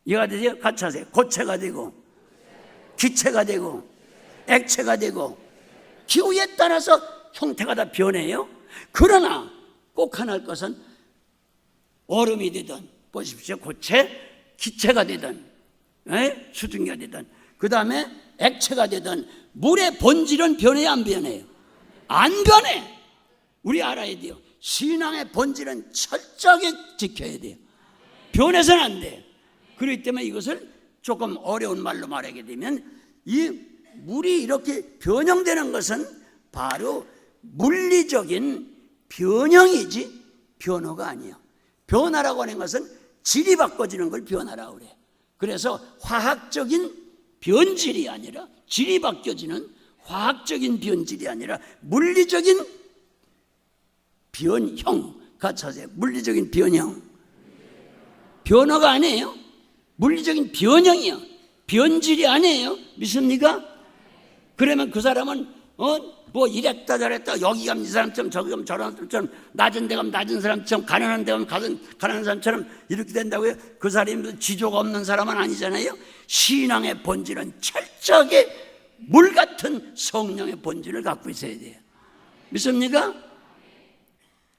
이해가 되세요? 같이 하세요. 고체가 되고 기체가 되고 액체가 되고 기후에 따라서 형태가 다 변해요. 그러나 꼭 하나 할 것은 얼음이 되든 보십시오. 고체, 기체가 되든 수증기가 되든 그 다음에 액체가 되든 물의 본질은 변해요? 안 변해요? 안 변해. 우리 알아야 돼요. 신앙의 본질은 철저하게 지켜야 돼요. 변해서는 안 돼요. 그렇기 때문에 이것을 조금 어려운 말로 말하게 되면 이 물이 이렇게 변형되는 것은 바로 물리적인 변형이지 변화가 아니에요. 변화라고 하는 것은 질이 바꿔지는 걸 변화라고 그래요. 그래서 화학적인 변질이 아니라 질이 바뀌어지는 화학적인 변질이 아니라 물리적인 변형. 같이 하세요. 물리적인 변형. 변화가 아니에요. 물리적인 변형이요. 변질이 아니에요. 믿습니까? 그러면 그 사람은 뭐 이랬다 저랬다 여기 가면 이 사람처럼 저기 가면 저런 사람처럼 낮은 데 가면 낮은 사람처럼 가난한 데 가면 가난한 사람처럼 이렇게 된다고요? 그 사람이 지조가 없는 사람은 아니잖아요. 신앙의 본질은 철저하게 물 같은 성령의 본질을 갖고 있어야 돼요. 믿습니까?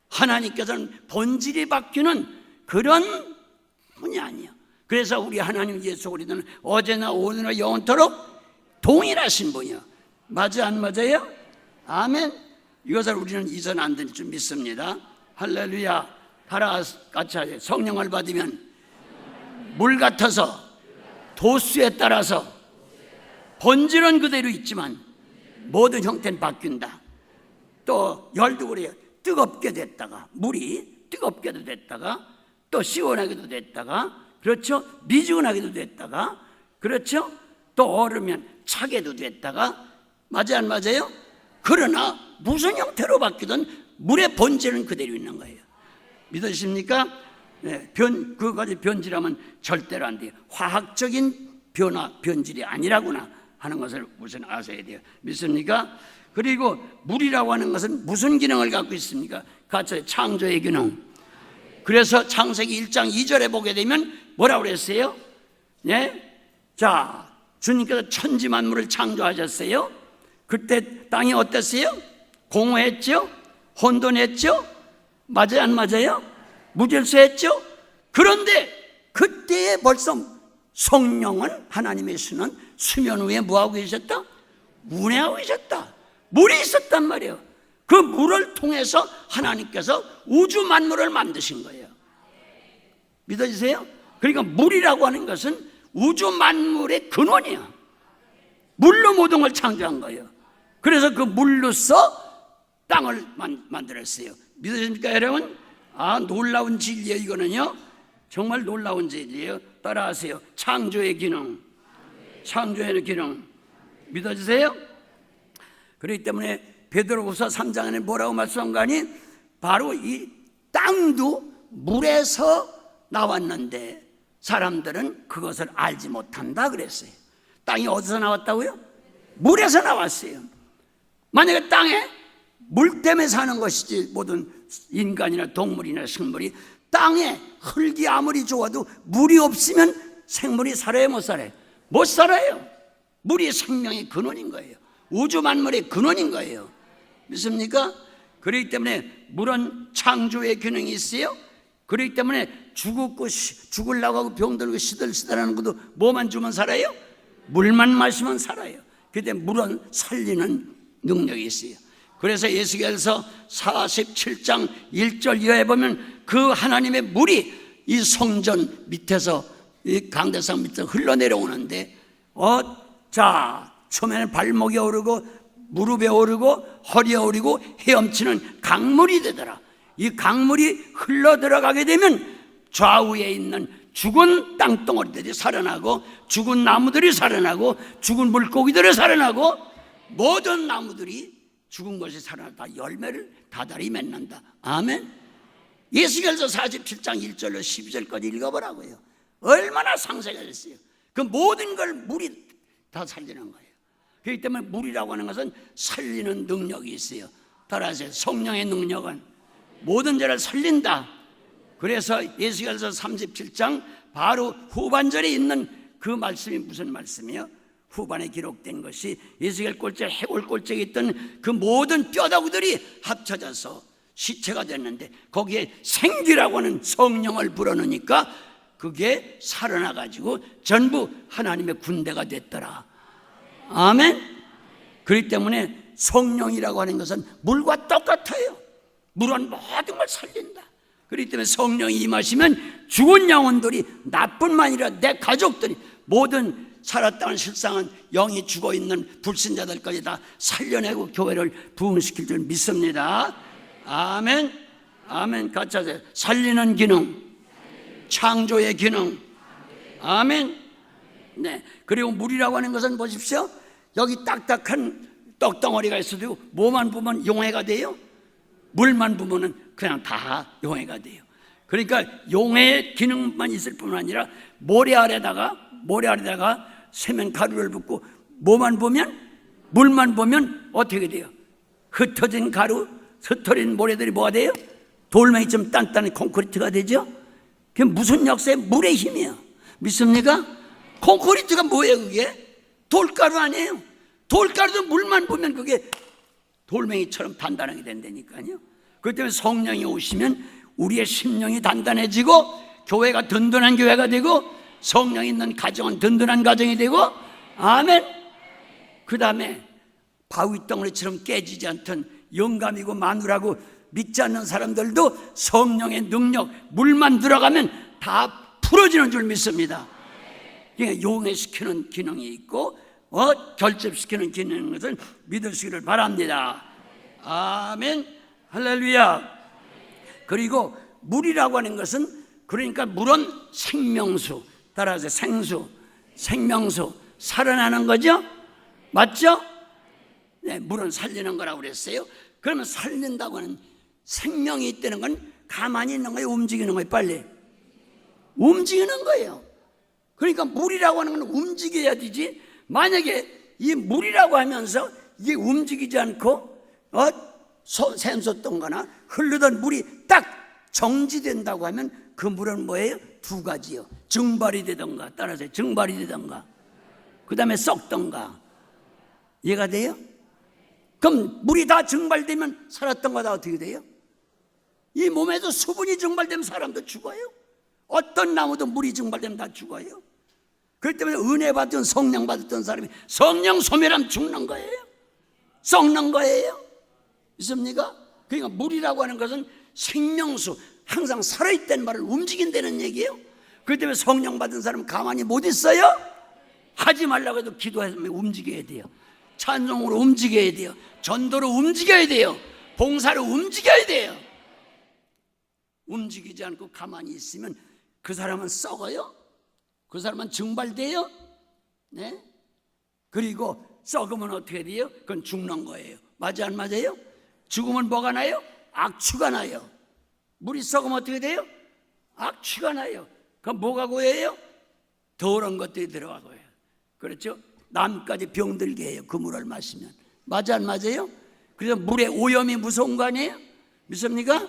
하나님께서는 본질이 바뀌는 그런 분이 아니에요. 그래서 우리 하나님 예수 그리스도는 어제나 오늘나 영원토록 동일하신 분이요. 맞아 안 맞아요? 아멘. 이것을 우리는 잊어는 안 될 줄 믿습니다. 할렐루야. 하라 같이 하세요. 성령을 받으면 물 같아서 도수에 따라서 본질은 그대로 있지만 모든 형태는 바뀐다. 또 열도 그래요. 뜨겁게 됐다가 물이 뜨겁게도 됐다가 또 시원하게도 됐다가 그렇죠? 미지근하게도 됐다가 그렇죠? 또 얼으면 차게도 됐다가 맞아요 안 맞아요? 그러나 무슨 형태로 바뀌든 물의 본질은 그대로 있는 거예요. 믿으십니까? 네, 그것까지 변질하면 절대로 안 돼요. 화학적인 변화, 변질이 아니라구나 하는 것을 우선 아셔야 돼요. 믿습니까? 그리고 물이라고 하는 것은 무슨 기능을 갖고 있습니까? 같이 창조의 기능. 그래서 창세기 1장 2절에 보게 되면 뭐라고 그랬어요? 예? 자, 주님께서 천지 만물을 창조하셨어요. 그때 땅이 어땠어요? 공허했죠? 혼돈했죠? 맞아요, 안 맞아요? 무질서했죠? 그런데 그때에 벌써 성령은, 하나님의 수는 수면 위에 뭐하고 계셨다? 운행하고 계셨다. 물이 있었단 말이에요. 그 물을 통해서 하나님께서 우주 만물을 만드신 거예요. 믿어지세요? 그러니까 물이라고 하는 것은 우주 만물의 근원이야. 물로 모든 걸 창조한 거예요. 그래서 그 물로서 땅을 만들었어요. 믿으십니까 여러분? 놀라운 진리예요. 이거는요 정말 놀라운 진리예요. 따라하세요. 창조의 기능. 창조의 기능. 믿어지세요? 그렇기 때문에 베드로후서 3장에 뭐라고 말씀하니? 바로 이 땅도 물에서 나왔는데 사람들은 그것을 알지 못한다 그랬어요. 땅이 어디서 나왔다고요? 물에서 나왔어요. 만약에 땅에 물 때문에 사는 것이지, 모든 인간이나 동물이나 식물이 땅에 흙이 아무리 좋아도 물이 없으면 생물이 살아요, 못 살아요? 못 살아요. 물이 생명의 근원인 거예요. 우주 만물의 근원인 거예요. 믿습니까? 그렇기 때문에 물은 창조의 기능이 있어요. 그렇기 때문에 죽으려고 하고 병들고 시들시들하는 것도 뭐만 주면 살아요? 물만 마시면 살아요. 그렇기 때문에 물은 살리는 능력이 있어요. 그래서 예수께서 47장 1절 이하에 보면 그 하나님의 물이 이 성전 밑에서, 이 강대상 밑에서 흘러내려오는데 자, 처음에는 발목에 오르고 무릎에 오르고 허리에 오르고 헤엄치는 강물이 되더라. 이 강물이 흘러 들어가게 되면 좌우에 있는 죽은 땅덩어리들이 살아나고, 죽은 나무들이 살아나고, 죽은 물고기들이 살아나고, 모든 나무들이 죽은 것이 살아나다 열매를 다달이 맺는다. 아멘. 예수께서 47장 1절로 12절까지 읽어보라고요. 얼마나 상세가 됐어요. 그 모든 걸 물이 다 살리는 거예요. 그렇기 때문에 물이라고 하는 것은 살리는 능력이 있어요. 따라하세요. 성령의 능력은 모든 죄를 살린다. 그래서 예수께서 37장 바로 후반절에 있는 그 말씀이 무슨 말씀이요? 후반에 기록된 것이 예수겔 꼴째, 해골 꼴째에 있던 그 모든 뼈다구들이 합쳐져서 시체가 됐는데 거기에 생기라고 하는 성령을 불어넣으니까 그게 살아나가지고 전부 하나님의 군대가 됐더라. 아멘. 그렇기 때문에 성령이라고 하는 것은 물과 똑같아요. 물은 모든 걸 살린다. 그렇기 때문에 성령이 임하시면 죽은 영혼들이, 나뿐만 아니라 내 가족들이, 모든 살았다는 실상은 영이 죽어있는 불신자들까지 다 살려내고 교회를 부흥시킬 줄 믿습니다. 아멘. 아멘. 같이 하세요. 살리는 기능, 창조의 기능. 아멘. 네. 그리고 물이라고 하는 것은 보십시오. 여기 딱딱한 떡덩어리가 있어도 뭐만 부으면 용해가 돼요? 물만 부으면 그냥 다 용해가 돼요. 그러니까 용해의 기능만 있을 뿐만 아니라 모래 아래다가 세면 가루를 붓고 뭐만 보면, 물만 보면 어떻게 돼요? 흩어진 가루, 흩어진 모래들이 뭐가 돼요? 돌멩이처럼 단단한 콘크리트가 되죠. 그게 무슨 역사의 물의 힘이에요. 믿습니까? 콘크리트가 뭐예요? 그게 돌가루 아니에요. 돌가루도 물만 보면 그게 돌멩이처럼 단단하게 된다니까요. 그렇기 때문에 성령이 오시면 우리의 심령이 단단해지고 교회가 든든한 교회가 되고 성령이 있는 가정은 든든한 가정이 되고, 아멘. 그 다음에 바위덩어리처럼 깨지지 않던 영감이고 마누라고 믿지 않는 사람들도 성령의 능력, 물만 들어가면 다 풀어지는 줄 믿습니다. 그러니까 용해시키는 기능이 있고 결집시키는 기능인 것을 믿으시기를 바랍니다. 아멘. 할렐루야. 그리고 물이라고 하는 것은, 그러니까 물은 생명수, 따라서 생수, 생명수, 살아나는 거죠? 맞죠? 네, 물은 살리는 거라고 그랬어요. 그러면 살린다고 하는, 생명이 있다는 건 가만히 있는 거예요? 움직이는 거예요? 빨리 움직이는 거예요. 그러니까 물이라고 하는 건 움직여야 되지. 만약에 이 물이라고 하면서 이게 움직이지 않고 샘솟던 거나 흐르던 물이 딱 정지된다고 하면 그 물은 뭐예요? 두 가지요. 증발이 되던가, 따라서 증발이 되던가, 그 다음에 썩던가. 이해가 돼요? 그럼 물이 다 증발되면 살았던 거 다 어떻게 돼요? 이 몸에도 수분이 증발되면 사람도 죽어요. 어떤 나무도 물이 증발되면 다 죽어요. 그렇기 때문에 은혜 받은 성령 받았던 사람이 성령 소멸하면 죽는 거예요. 썩는 거예요. 있습니까? 그러니까 물이라고 하는 것은 생명수, 항상 살아있다는 말을 움직인다는 얘기예요. 그렇기 때문에 성령 받은 사람은 가만히 못 있어요. 하지 말라고 해도 기도해서 움직여야 돼요. 찬송으로 움직여야 돼요. 전도로 움직여야 돼요. 봉사로 움직여야 돼요. 움직이지 않고 가만히 있으면 그 사람은 썩어요. 그 사람은 증발돼요. 네? 그리고 썩으면 어떻게 돼요? 그건 죽는 거예요. 맞아 안 맞아요? 죽으면 뭐가 나요? 악취가 나요. 물이 썩으면 어떻게 돼요? 악취가 나요. 그럼 뭐가 고여요? 더러운 것들이 들어가고요. 그렇죠? 남까지 병들게 해요. 그 물을 마시면. 맞아 안 맞아요? 그래서 물의 오염이 무서운 거 아니에요? 믿습니까?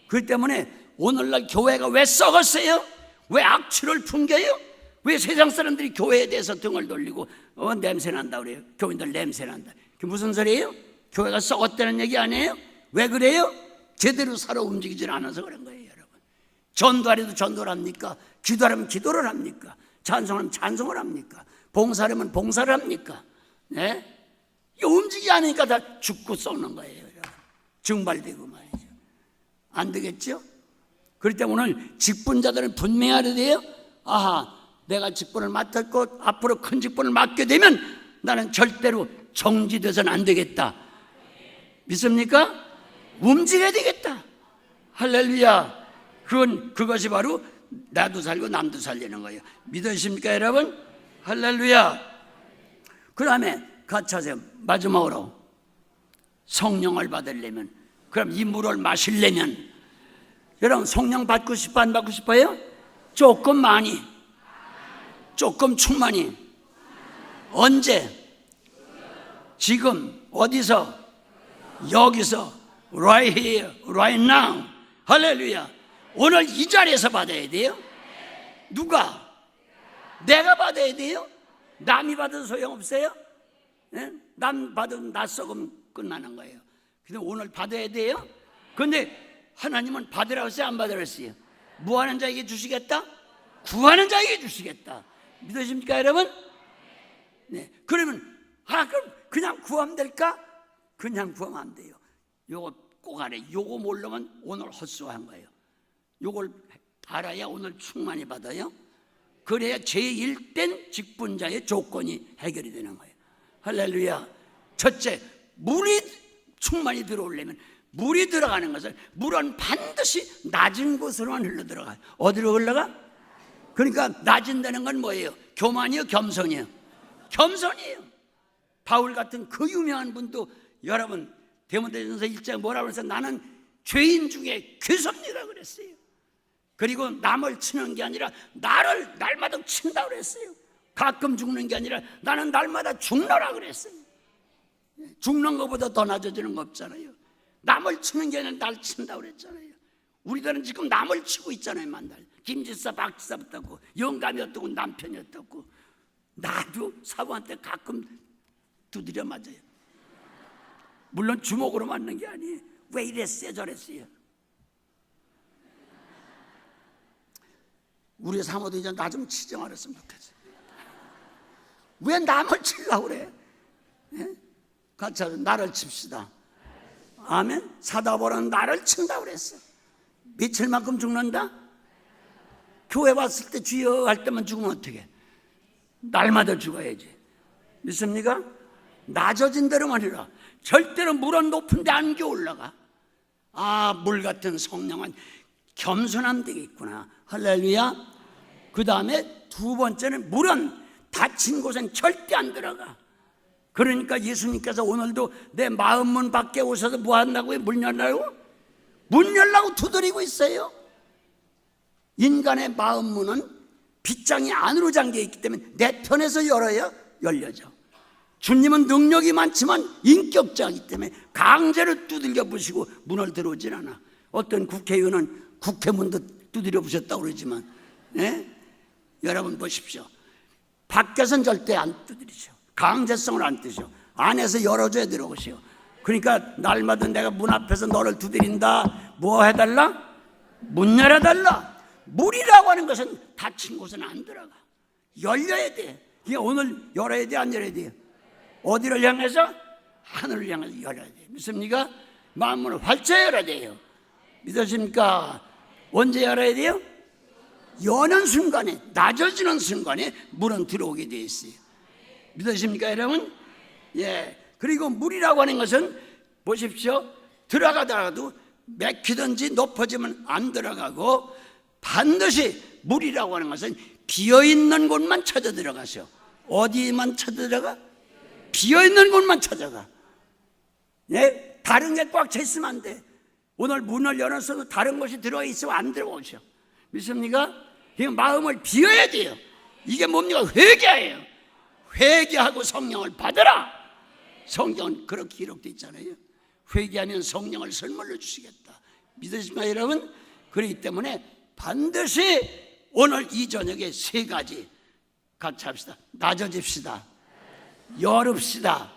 그렇기 때문에 오늘날 교회가 왜 썩었어요? 왜 악취를 풍겨요? 왜 세상 사람들이 교회에 대해서 등을 돌리고 냄새 난다 그래요? 교인들 냄새 난다. 그게 무슨 소리예요? 교회가 썩었다는 얘기 아니에요? 왜 그래요? 제대로 살아 움직이질 않아서 그런 거예요, 여러분. 전도하려도 전도를 합니까? 기도하려면 기도를 합니까? 찬송하면 찬송을 합니까? 봉사하려면 봉사를 합니까? 네? 이게 움직이지 않으니까 다 죽고 썩는 거예요, 여러분. 증발되고 말이죠. 안 되겠죠? 그렇기 때문에 오늘 직분자들은 분명히 알아야 돼요. 아하, 내가 직분을 맡았고 앞으로 큰 직분을 맡게 되면 나는 절대로 정지돼서는 안 되겠다. 믿습니까? 움직여야 되겠다. 할렐루야. 그것이 바로 나도 살고 남도 살리는 거예요. 믿으십니까, 여러분? 할렐루야. 그 다음에 같이 하세요. 마지막으로 성령을 받으려면, 그럼 이 물을 마시려면, 여러분 성령 받고 싶어 안 받고 싶어요? 조금 많이, 조금 충만히. 언제? 지금 어디서? 여기서, right here, right now. 할렐루야. 오늘 이 자리에서 받아야 돼요. 누가? 내가 받아야 돼요. 남이 받아도 소용없어요. 네? 남 받으면 나 썩으면 끝나는 거예요. 근데 오늘 받아야 돼요. 그런데 하나님은 받으라고 했어요, 안 받으라고 했어요? 무하는 자에게 주시겠다, 구하는 자에게 주시겠다. 믿으십니까, 여러분? 네. 그러면 그럼 그냥 구하면 될까? 그냥 구하면 안 돼요. 요거 꼭 알아요. 요거 모르면 오늘 헛수한 거예요. 요걸 알아야 오늘 충만히 받아요. 그래야 제1된 직분자의 조건이 해결이 되는 거예요. 할렐루야. 첫째, 물이 충만히 들어오려면, 물이 들어가는 것은, 물은 반드시 낮은 곳으로만 흘러 들어가요. 어디로 흘러가? 그러니까 낮은다는 건 뭐예요? 교만이요, 겸손이요? 겸손이에요. 바울 같은 그 유명한 분도, 여러분 디모데전서 1장에 뭐라고 해서 나는 죄인 중에 괴섭니라 그랬어요. 그리고 남을 치는 게 아니라 나를 날마다 친다고 그랬어요. 가끔 죽는 게 아니라 나는 날마다 죽노라 그랬어요. 죽는 것보다 더 낮아지는 거 없잖아요. 남을 치는 게 아니라 날 친다고 그랬잖아요. 우리들은 지금 남을 치고 있잖아요. 만날 김지사 박지사 붙었고 영감이 어떻고 남편이 어떻고. 나도 사부한테 가끔 두드려 맞아요. 물론 주먹으로 맞는 게 아니에요. 왜 이랬어요 저랬어요. 우리 사모도 이제 나 좀 치지 말았으면 좋겠어요. 왜 남을 치려고 그래? 예? 같이 하자. 나를 칩시다. 아멘. 사다보는 나를 친다고 그랬어. 미칠 만큼 죽는다? 교회 왔을 때 주여 할 때만 죽으면 어떡해? 날마다 죽어야지. 믿습니까? 낮아진 대로만 해라. 절대로 물은 높은 데 안 올라가. 아, 물 같은 성령은 겸손함 되겠구나. 할렐루야. 그 다음에 두 번째는 물은 닫힌 곳엔 절대 안 들어가. 그러니까 예수님께서 오늘도 내 마음문 밖에 오셔서 뭐 한다고요? 문 열라고? 문 열라고 두드리고 있어요. 인간의 마음문은 빗장이 안으로 잠겨 있기 때문에 내 편에서 열어야 열려져. 주님은 능력이 많지만 인격자이기 때문에 강제로 두들겨 부시고 문을 들어오질 않아. 어떤 국회의원은 국회문도 두드려 부셨다고 그러지만, 네? 여러분 보십시오. 밖에서는 절대 안 두드리죠. 강제성을 안 뜨죠. 안에서 열어줘야 들어오시오. 그러니까 날마다 내가 문 앞에서 너를 두드린다. 뭐 해달라? 문 열어달라. 물이라고 하는 것은 닫힌 곳은 안 들어가. 열려야 돼. 이게 오늘 열어야 돼, 안 열어야 돼요? 어디를 향해서? 하늘을 향해서 열어야 돼. 믿습니까? 마음문을 활짝 열어야 돼요. 믿으십니까? 언제 열어야 돼요? 여는 순간에, 낮아지는 순간에 물은 들어오게 되어 있어요. 믿으십니까, 여러분? 예. 그리고 물이라고 하는 것은 보십시오. 들어가다가도 막히든지 높아지면 안 들어가고, 반드시 물이라고 하는 것은 비어있는 곳만 찾아 들어가죠. 어디만 찾아 들어가? 비어있는 곳만 찾아가. 예? 다른 게 꽉 차 있으면 안 돼. 오늘 문을 열었어도 다른 곳이 들어가 있으면 안 들어오죠. 믿습니까? 이 마음을 비워야 돼요. 이게 뭡니까? 회개예요. 회개하고 성령을 받으라. 성경은 그렇게 기록되어 있잖아요. 회개하면 성령을 선물로 주시겠다. 믿으십니까, 여러분? 그렇기 때문에 반드시 오늘 이 저녁에 세 가지 같이 합시다. 낮아집시다. 열읍시다.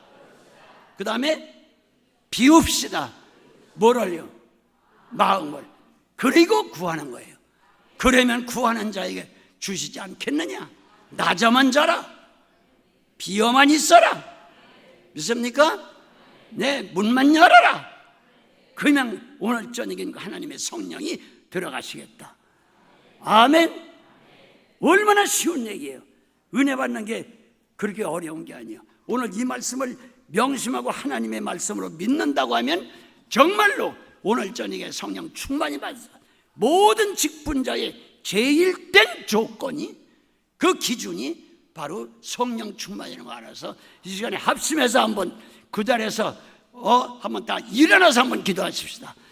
그 다음에 비웁시다. 뭐를요? 마음을. 그리고 구하는 거예요. 그러면 구하는 자에게 주시지 않겠느냐? 낮아만 자라. 비어만 있어라. 믿습니까? 네, 문만 열어라. 그러면 오늘 저녁엔 하나님의 성령이 들어가시겠다. 아멘. 얼마나 쉬운 얘기예요. 은혜 받는 게 그렇게 어려운 게 아니에요. 오늘 이 말씀을 명심하고 하나님의 말씀으로 믿는다고 하면 정말로 오늘 저녁에 성령 충만히 받아서 모든 직분자의 제일된 조건이, 그 기준이 바로 성령 충만이라는 거 알아서 이 시간에 합심해서 한번 그 자리에서 한번 다 일어나서 한번 기도하십시다.